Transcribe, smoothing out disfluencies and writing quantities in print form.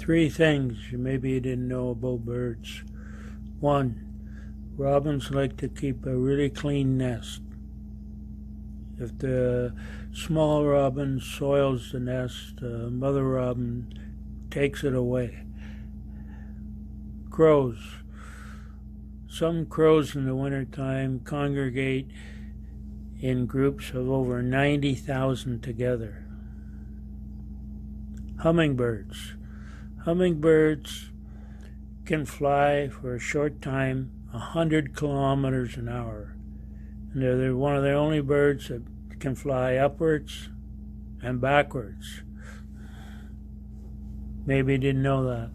Three things maybe you didn't know about birds. 1. Robins like to keep a really clean nest. If the small robin soils the nest, the mother robin takes it away. Crows. Some crows in the wintertime congregate in groups of over 90,000 together. Hummingbirds. Hummingbirds can fly for a short time 100 kilometers an hour. And they're one of the only birds that can fly upwards and backwards. Maybe you didn't know that.